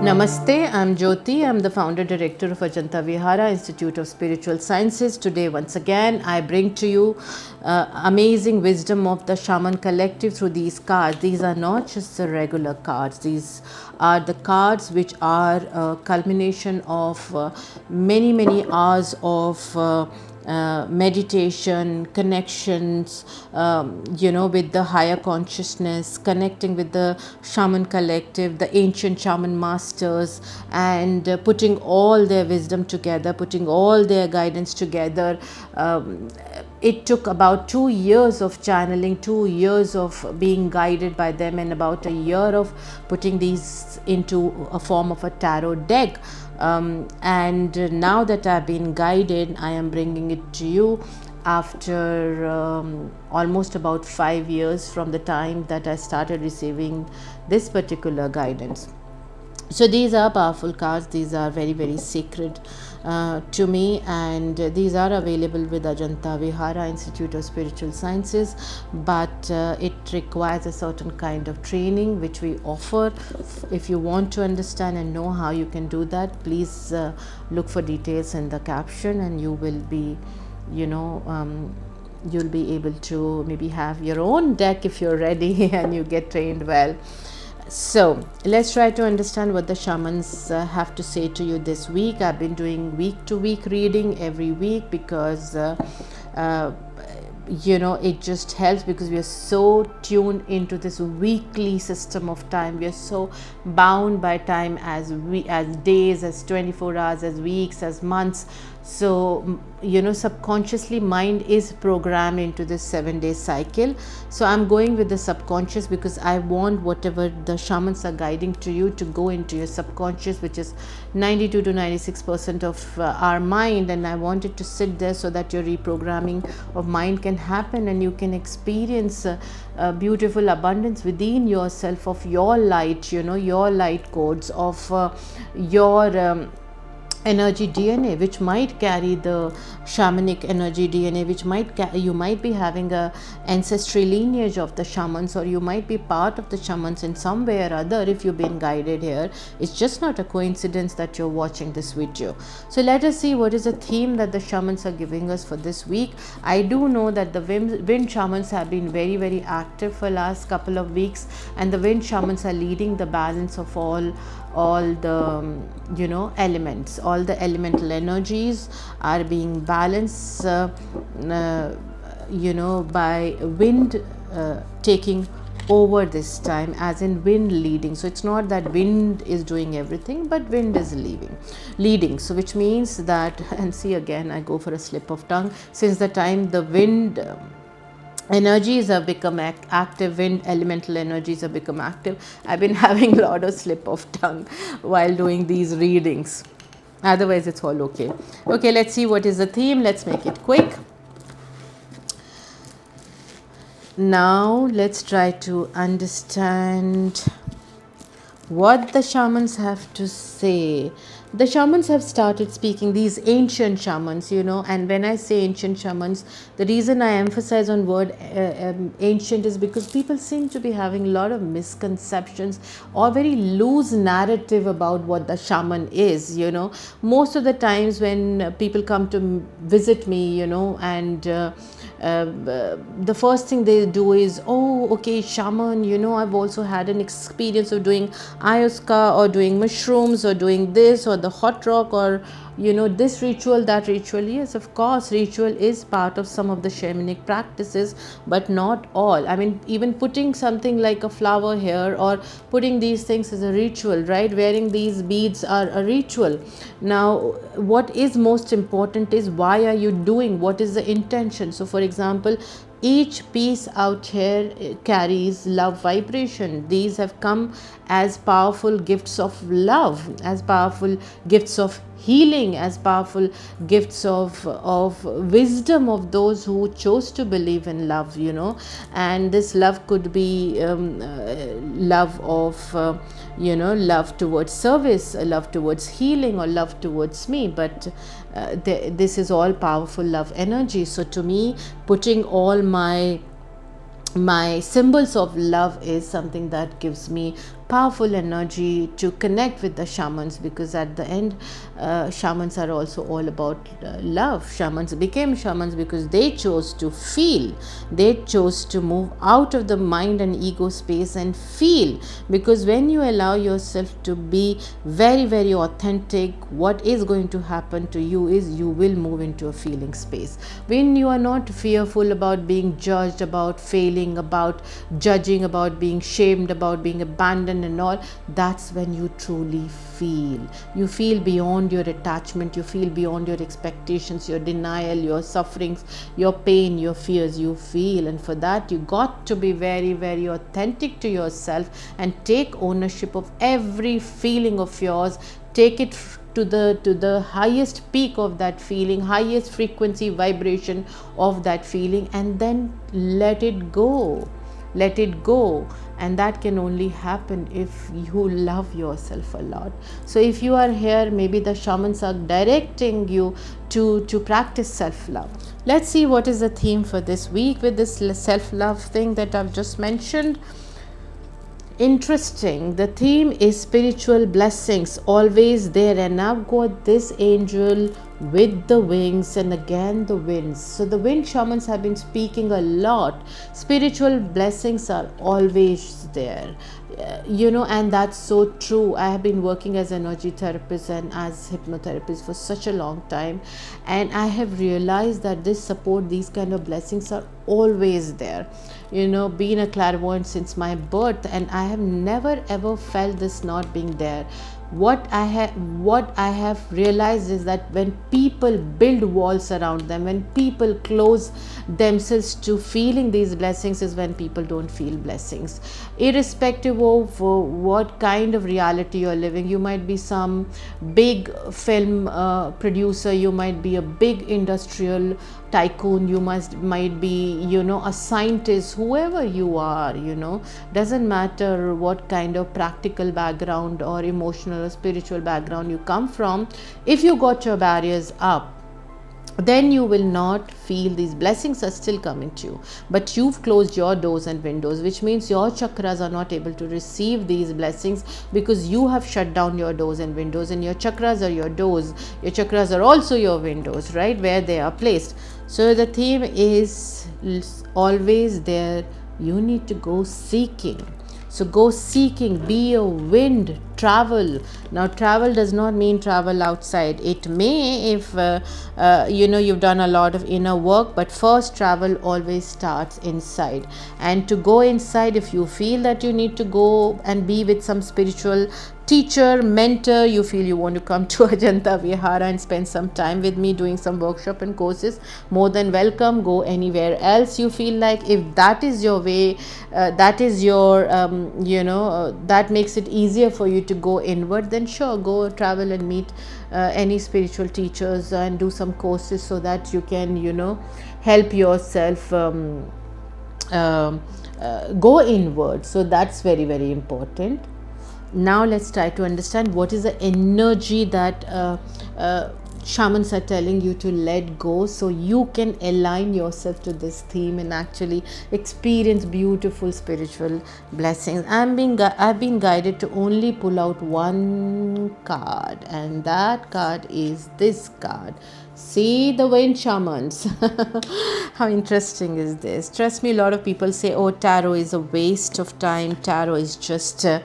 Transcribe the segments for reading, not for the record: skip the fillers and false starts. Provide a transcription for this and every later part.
Namaste, I'm Jyoti. I'm the founder director of Ajanta Vihara Institute of Spiritual Sciences. Today, once again, I bring to you amazing wisdom of the Shaman collective through these cards. These are not just the regular cards. These are the cards which are a culmination of many hours of meditation, connections, with the higher consciousness, connecting with the shaman collective, the ancient shaman masters, and putting all their wisdom together, putting all their guidance together. It took about 2 years of channeling, 2 years of being guided by them, and about a year of putting these into a form of a tarot deck. And now that I've been guided, I am bringing it to you after almost about 5 years from the time that I started receiving this particular guidance. So these are powerful cards. These are very sacred to me, and these are available with Ajanta Vihara Institute of Spiritual Sciences, but it requires a certain kind of training which we offer. If you want to understand and know how you can do that, please look for details in the caption, and you will be you'll be able to maybe have your own deck if you're ready and you get trained well. So let's try to understand what the shamans have to say to you this week. I've been doing week to week reading every week because it just helps, because we are so tuned into this weekly system of time. We are so bound by time as days, as 24 hours, as weeks, as months. So subconsciously mind is programmed into this 7-day cycle. So I'm going with the subconscious because I want whatever the shamans are guiding to you to go into your subconscious, which is 92 to 96% of our mind, and I want it to sit there so that your reprogramming of mind can happen and you can experience a beautiful abundance within yourself of your light, your light codes of your energy DNA, which might carry the shamanic energy DNA, which you might be having a ancestry lineage of the shamans, or you might be part of the shamans in some way or other if you've been guided here. It's just not a coincidence that you're watching this video. So let us see what is the theme that the shamans are giving us for this week. I do know that the wind shamans have been very active for last couple of weeks, and the wind shamans are leading the balance of all the elements. All the elemental energies are being balanced by wind taking over this time, as in wind leading. So it's not that wind is doing everything, but wind is leading. So which means that, and see, again I go for a slip of tongue, since the time the wind energies have become active, wind elemental energies have become active, I've been having a lot of slip of tongue while doing these readings. Otherwise it's all okay. Let's see what is the theme. Let's make it quick. Now let's try to understand what the shamans have to say. The shamans have started speaking, these ancient shamans, and when I say ancient shamans, the reason I emphasize on word ancient is because people seem to be having a lot of misconceptions or very loose narrative about what the shaman is. Most of the times when people come to visit me, and the first thing they do is, shaman, I've also had an experience of doing ayahuasca or doing mushrooms or doing this or the hot rock or this ritual, that ritual. Yes, of course, ritual is part of some of the shamanic practices, but not all. I mean, even putting something like a flower here or putting these things is a ritual, right? Wearing these beads are a ritual. Now, what is most important is, why are you doing? What is the intention? So, for example, each piece out here carries love vibration. These have come as powerful gifts of love, as powerful gifts of healing, as powerful gifts of wisdom of those who chose to believe in love, and this love could be love of love towards service, love towards healing, or love towards me, but this is all powerful love energy. So to me, putting all my symbols of love is something that gives me powerful energy to connect with the shamans, because at the end, shamans are also all about love. Shamans became shamans because they chose to feel, they chose to move out of the mind and ego space and feel. Because when you allow yourself to be very, very authentic, what is going to happen to you is you will move into a feeling space. When you are not fearful about being judged, about failing, about judging, about being shamed, about being abandoned and all, that's when you truly feel. You feel beyond your attachment, you feel beyond your expectations, your denial, your sufferings, your pain, your fears. You feel, and for that you got to be very, very authentic to yourself and take ownership of every feeling of yours. Take it to the highest peak of that feeling, highest frequency vibration of that feeling, and then let it go. Let it go. And that can only happen if you love yourself a lot. So if you are here, maybe the shamans are directing you to practice self-love. Let's see what is the theme for this week with this self-love thing that I've just mentioned. Interesting. The theme is spiritual blessings, always there. And I've got this angel with the wings and again the winds. So the wind shamans have been speaking a lot. Spiritual blessings are always there. And that's so true. I have been working as an energy therapist and as hypnotherapist for such a long time, and I have realized that this support, these kind of blessings are always there. Being a clairvoyant since my birth, and I have never ever felt this not being there. What I have realized is that when people build walls around them, when people close themselves to feeling these blessings, is when people don't feel blessings. Irrespective of what kind of reality you're living, you might be some big film producer, you might be a big industrial tycoon, you might be a scientist, whoever you are, doesn't matter what kind of practical background or emotional or spiritual background you come from. If you got your barriers up, then you will not feel these blessings are still coming to you, but you've closed your doors and windows, which means your chakras are not able to receive these blessings because you have shut down your doors and windows. And your chakras are your doors, your chakras are also your windows, right, where they are placed. So the theme is always there. You need to go seeking. So go seeking, be a wind, travel. Now travel does not mean travel outside. It may if you've done a lot of inner work, but first travel always starts inside. And to go inside, if you feel that you need to go and be with some spiritual teacher, mentor, you feel you want to come to Ajanta Vihara and spend some time with me doing some workshop and courses, more than welcome. Go anywhere else you feel like. If that is your way, that is your that makes it easier for you to go inward, then sure, go travel and meet any spiritual teachers and do some courses so that you can help yourself go inward. So that's very, very important. Now let's try to understand what is the energy that shamans are telling you to let go, so you can align yourself to this theme and actually experience beautiful spiritual blessings. I've been guided to only pull out one card, and that card is this card. See, the wind shamans. How interesting is this? Trust me, a lot of people say, oh, tarot is a waste of time. Tarot is just a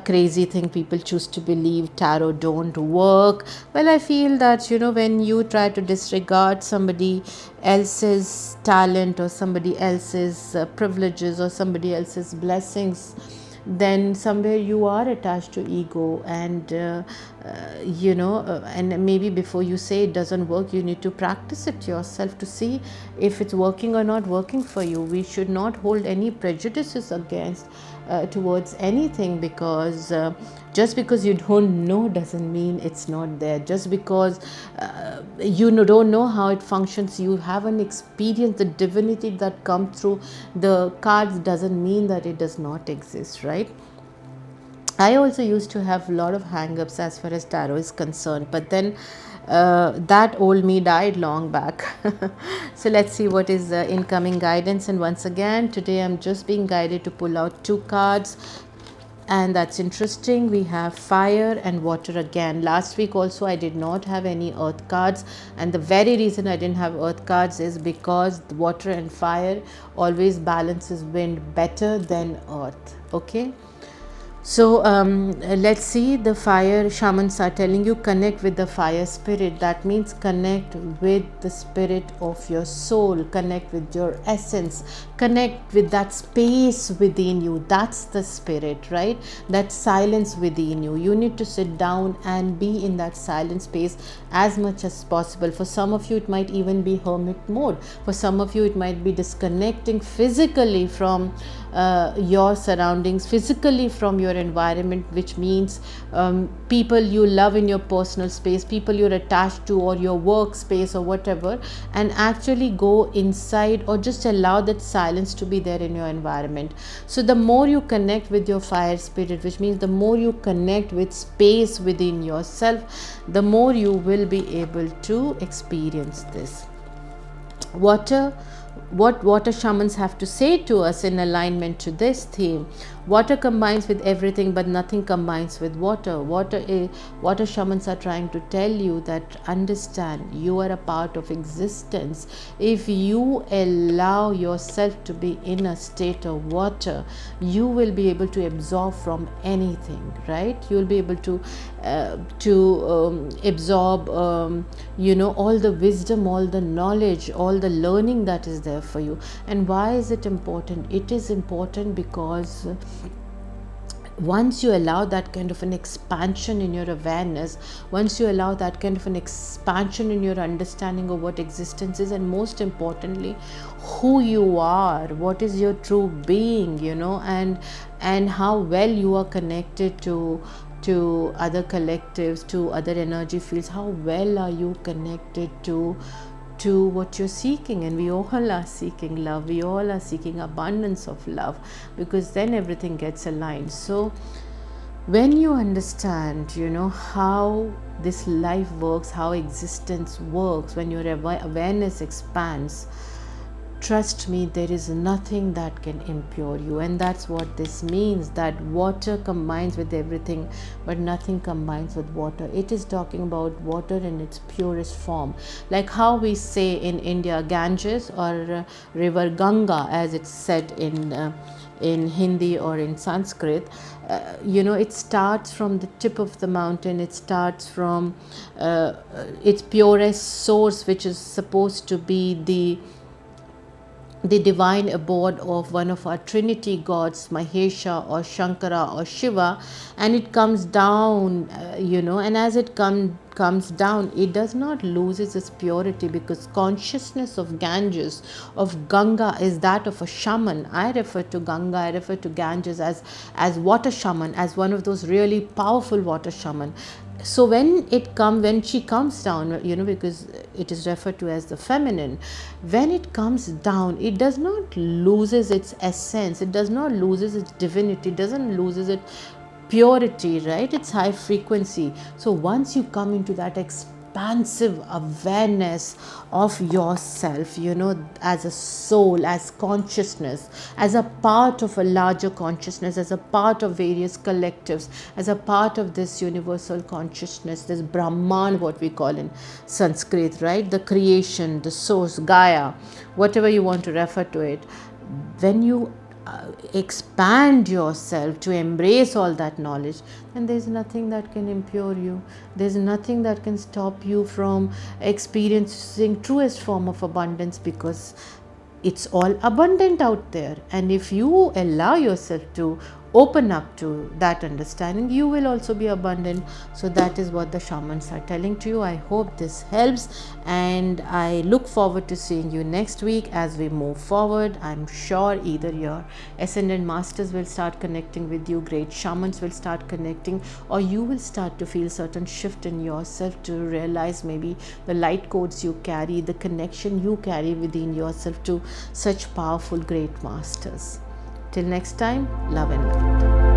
crazy thing. People choose to believe tarot don't work. Well, I feel that, when you try to disregard somebody else's talent or somebody else's privileges or somebody else's blessings, then somewhere you are attached to ego, and and maybe before you say it doesn't work, you need to practice it yourself to see if it's working or not working for you. We should not hold any prejudices against towards anything, because just because you don't know doesn't mean it's not there. Just because you don't know how it functions, you haven't experienced the divinity that comes through the cards, doesn't mean that it does not exist, right? I also used to have a lot of hang-ups as far as tarot is concerned, but then that old me died long back. So let's see what is the incoming guidance. And once again, today I'm just being guided to pull out two cards. And that's interesting. We have fire and water again. Last week also I did not have any earth cards, and the very reason I didn't have earth cards is because the water and fire always balances wind better than earth. Okay, so let's see. The fire shamans are telling you connect with the fire spirit. That means connect with the spirit of your soul, connect with your essence, connect with that space within you. That's the spirit, right? That silence within you. You need to sit down and be in that silent space as much as possible. For some of you it might even be hermit mode. For some of you it might be disconnecting physically from your surroundings, physically from your environment, which means people you love in your personal space, people you're attached to, or your workspace or whatever, and actually go inside or just allow that silence to be there in your environment. So the more you connect with your fire spirit, which means the more you connect with space within yourself, the more you will be able to experience this. What water shamans have to say to us in alignment to this theme. Water combines with everything, but nothing combines with water. Water shamans are trying to tell you that understand you are a part of existence. If you allow yourself to be in a state of water, you will be able to absorb from anything, right? You will be able to absorb all the wisdom, all the knowledge, all the learning that is there for you. And why is it important? It is important because once you allow that kind of an expansion in your awareness, once you allow that kind of an expansion in your understanding of what existence is, and most importantly who you are, what is your true being, and how well you are connected to other collectives, to other energy fields, how well are you connected to what you're seeking. And we all are seeking love, we all are seeking abundance of love, because then everything gets aligned. So when you understand how this life works, how existence works, when your awareness expands, trust me, there is nothing that can impure you. And that's what this means, that water combines with everything, but nothing combines with water. It is talking about water in its purest form, like how we say in India Ganges, or river Ganga as it's said in Hindi or in Sanskrit. It starts from the tip of the mountain, it starts from its purest source, which is supposed to be the divine abode of one of our Trinity gods, Mahesha or Shankara or Shiva, and it comes down, and as it comes down, it does not lose its purity, because consciousness of Ganges, of Ganga, is that of a shaman. I refer to Ganga, I refer to Ganges as water shaman, as one of those really powerful water shaman. So when she comes down, because it is referred to as the feminine, when it comes down, it does not loses its essence, it does not loses its divinity, it doesn't loses its purity, right? It's high frequency. So once you come into that expansive awareness of yourself, as a soul, as consciousness, as a part of a larger consciousness, as a part of various collectives, as a part of this universal consciousness, this Brahman, what we call in Sanskrit, right? The creation, the source, Gaia, whatever you want to refer to it. When you expand yourself to embrace all that knowledge, then there's nothing that can impure you. There's nothing that can stop you from experiencing truest form of abundance, because it's all abundant out there. And if you allow yourself to open up to that understanding, you will also be abundant. So that is what the shamans are telling to you. I hope this helps, and I look forward to seeing you next week as we move forward. I'm sure either your ascendant masters will start connecting with you, great shamans will start connecting, or you will start to feel certain shift in yourself, to realize maybe the light codes you carry, the connection you carry within yourself to such powerful great masters. Till next time, love and light.